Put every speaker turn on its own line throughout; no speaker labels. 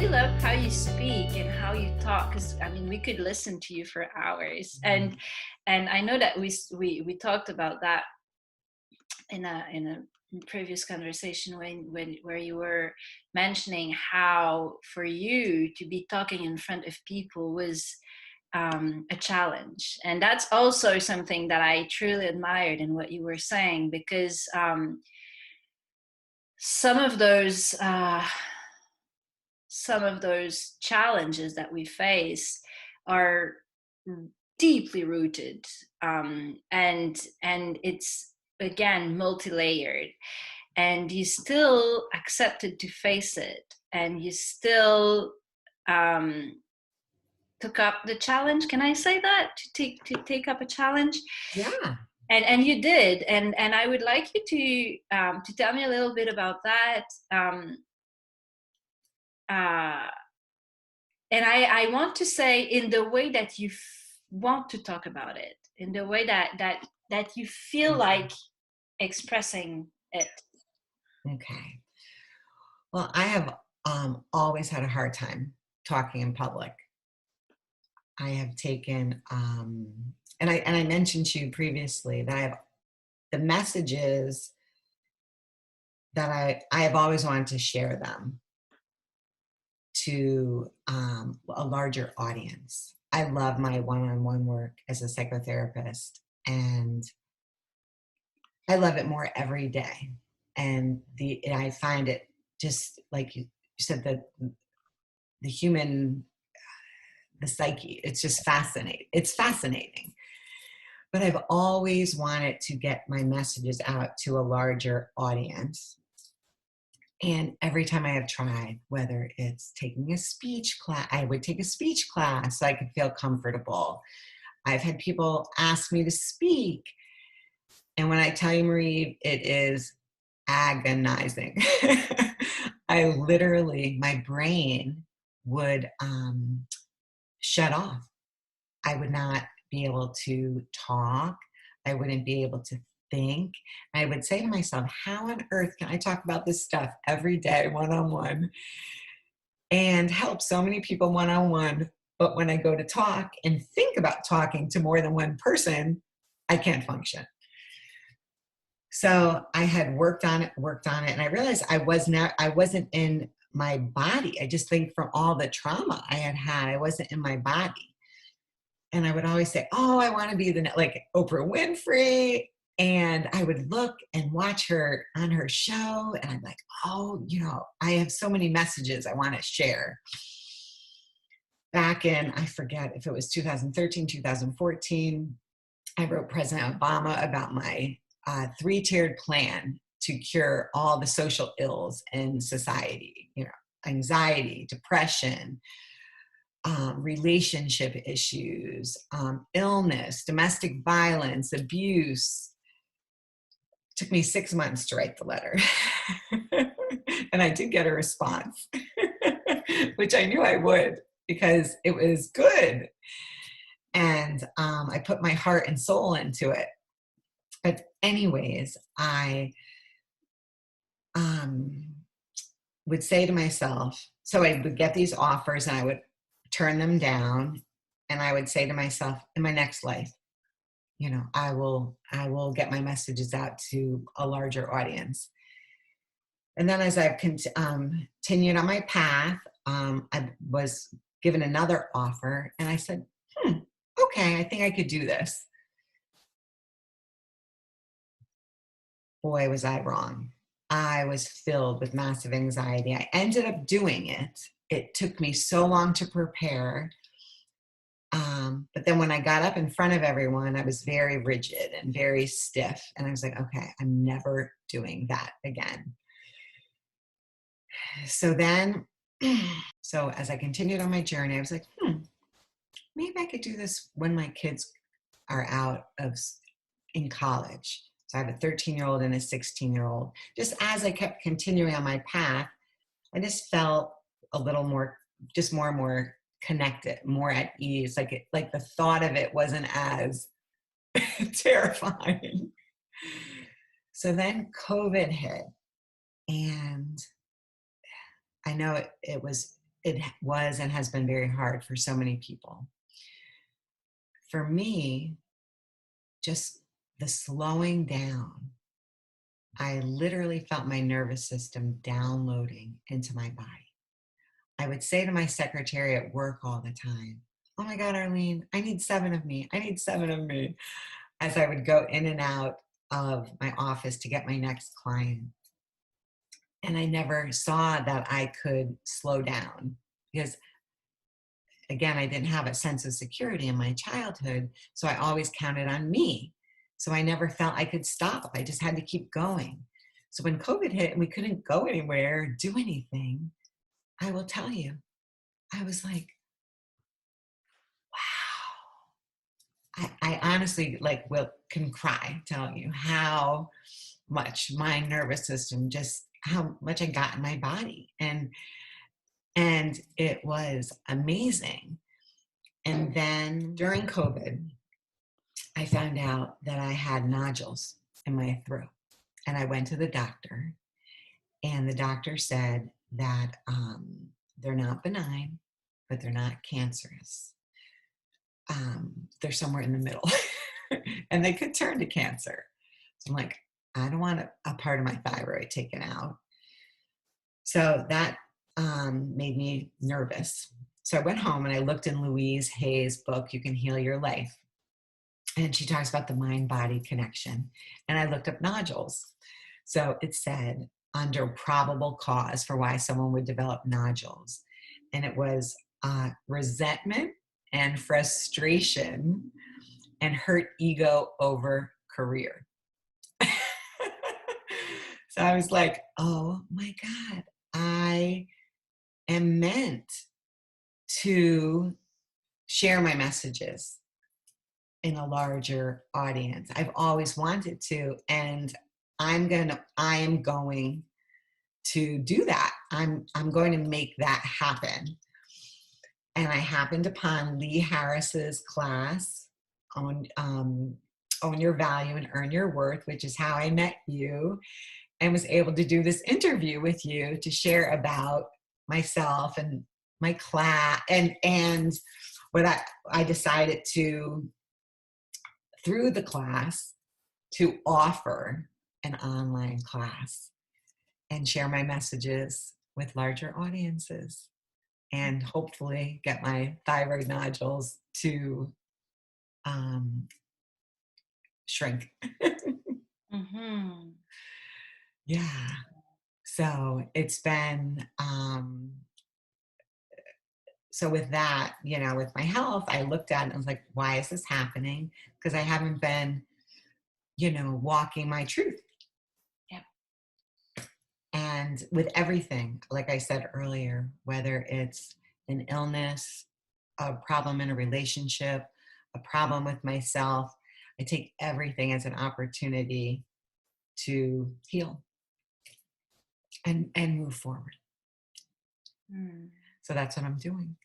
really love how you speak and how you talk, because I mean we could listen to you for hours. And I know that we talked about that in a previous conversation where you were mentioning how for you to be talking in front of people was a challenge. And that's also something that I truly admired in what you were saying, because some of those challenges that we face are deeply rooted, and it's again multi-layered, and you still accepted to face it, and you still took up the challenge. Can I say that? To take up a challenge?
Yeah.
And you did, and I would like you to tell me a little bit about that. Uh, and I want to say in the way that you want to talk about it, in the way that you feel like expressing it.
Okay. Well, I have always had a hard time talking in public. I have taken, and I mentioned to you previously that I have the messages that I have always wanted to share them to a larger audience. I love my one-on-one work as a psychotherapist, and I love it more every day. And I find it just like you said, the human, the psyche. It's just fascinating. It's fascinating. But I've always wanted to get my messages out to a larger audience. And every time I have tried, whether it's taking a speech class, I would take a speech class so I could feel comfortable. I've had people ask me to speak. And when I tell you, Marie, it is agonizing. I literally, my brain would shut off. I would not be able to talk. I wouldn't be able to think. I would say to myself, how on earth can I talk about this stuff every day, one-on-one, and help so many people one-on-one? But when I go to talk and think about talking to more than one person, I can't function. So I had worked on it, and I realized I wasn't in my body. I just think from all the trauma I had, I wasn't in my body. And I would always say, oh, I want to be like Oprah Winfrey. And I would look and watch her on her show. And I'm like, oh, I have so many messages I want to share. Back in, I forget if it was 2013, 2014, I wrote President Obama about my 3-tiered plan to cure all the social ills in society, anxiety, depression, relationship issues, illness, domestic violence, abuse. It took me 6 months to write the letter. And I did get a response, which I knew I would because it was good. And I put my heart and soul into it. But anyways, I would say to myself, so I would get these offers and I would turn them down, and I would say to myself, in my next life, I will get my messages out to a larger audience. And then as I've continued on my path, I was given another offer, and I said, okay, I think I could do this. Boy, was I wrong. I was filled with massive anxiety. I ended up doing it. It took me so long to prepare. But then when I got up in front of everyone, I was very rigid and very stiff. And I was like, okay, I'm never doing that again. So then, as I continued on my journey, I was like, maybe I could do this when my kids are out in college. So I have a 13-year-old and a 16-year-old. Just as I kept continuing on my path, I just felt a little more, just more and more connected, more at ease. Like the thought of it wasn't as terrifying. So then COVID hit, and I know it it was and has been very hard for so many people. For me, just the slowing down, I literally felt my nervous system downloading into my body. I would say to my secretary at work all the time, "Oh my God, Arlene, I need 7 of me. I need 7 of me," as I would go in and out of my office to get my next client. And I never saw that I could slow down because, again, I didn't have a sense of security in my childhood. So I always counted on me. So I never felt I could stop. I just had to keep going. So when COVID hit and we couldn't go anywhere, do anything, I will tell you, I was like, wow. I honestly like can cry telling you how much my nervous system, just how much I got in my body. And it was amazing. And then during COVID, I found out that I had nodules in my throat. And I went to the doctor, and the doctor said that they're not benign, but they're not cancerous. They're somewhere in the middle, and they could turn to cancer. So I'm like, I don't want a part of my thyroid taken out. So that made me nervous. So I went home and I looked in Louise Hay's book, You Can Heal Your Life. And she talks about the mind body connection. And I looked up nodules. So it said under probable cause for why someone would develop nodules. And it was resentment and frustration and hurt ego over career. So I was like, oh my God, I am meant to share my messages in a larger audience. I've always wanted to, and I am going to do that. I'm going to make that happen. And I happened upon Lee Harris's class on Own Your Value and Earn Your Worth, which is how I met you, and was able to do this interview with you to share about myself and my class and what I decided to, through the class, to offer an online class and share my messages with larger audiences and hopefully get my thyroid nodules to shrink.
Mm-hmm.
Yeah. So it's been, so with that, with my health, I looked at it and I was like, why is this happening? Because I haven't been, walking my truth.
Yep.
And with everything, like I said earlier, whether it's an illness, a problem in a relationship, a problem with myself, I take everything as an opportunity to heal and move forward.
Mm.
So that's what I'm doing,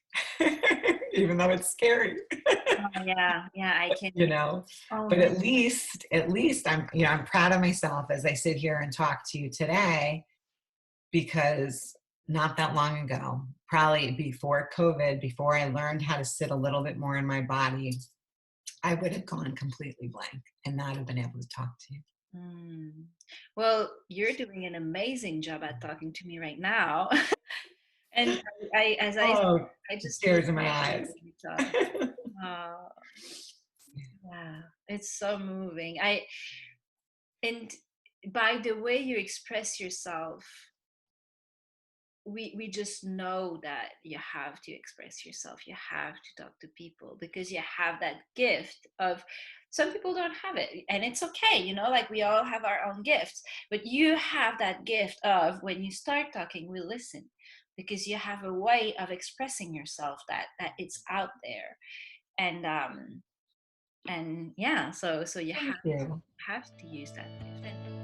even though it's scary.
Oh, yeah, I can. Oh
But
man.
at least I'm proud of myself as I sit here and talk to you today, because not that long ago, probably before COVID, before I learned how to sit a little bit more in my body, I would have gone completely blank and not have been able to talk to you.
Mm. Well, you're doing an amazing job at talking to me right now. And as I
Oh,
I just love
tears in my eyes.
when you talk. Oh, yeah, it's so moving. And by the way you express yourself, we just know that you have to express yourself, you have to talk to people because you have that gift of, some people don't have it, and it's okay, like we all have our own gifts, but you have that gift of, when you start talking, we listen, because you have a way of expressing yourself that it's out there. And yeah, so you
Thank you.
have to use that gift.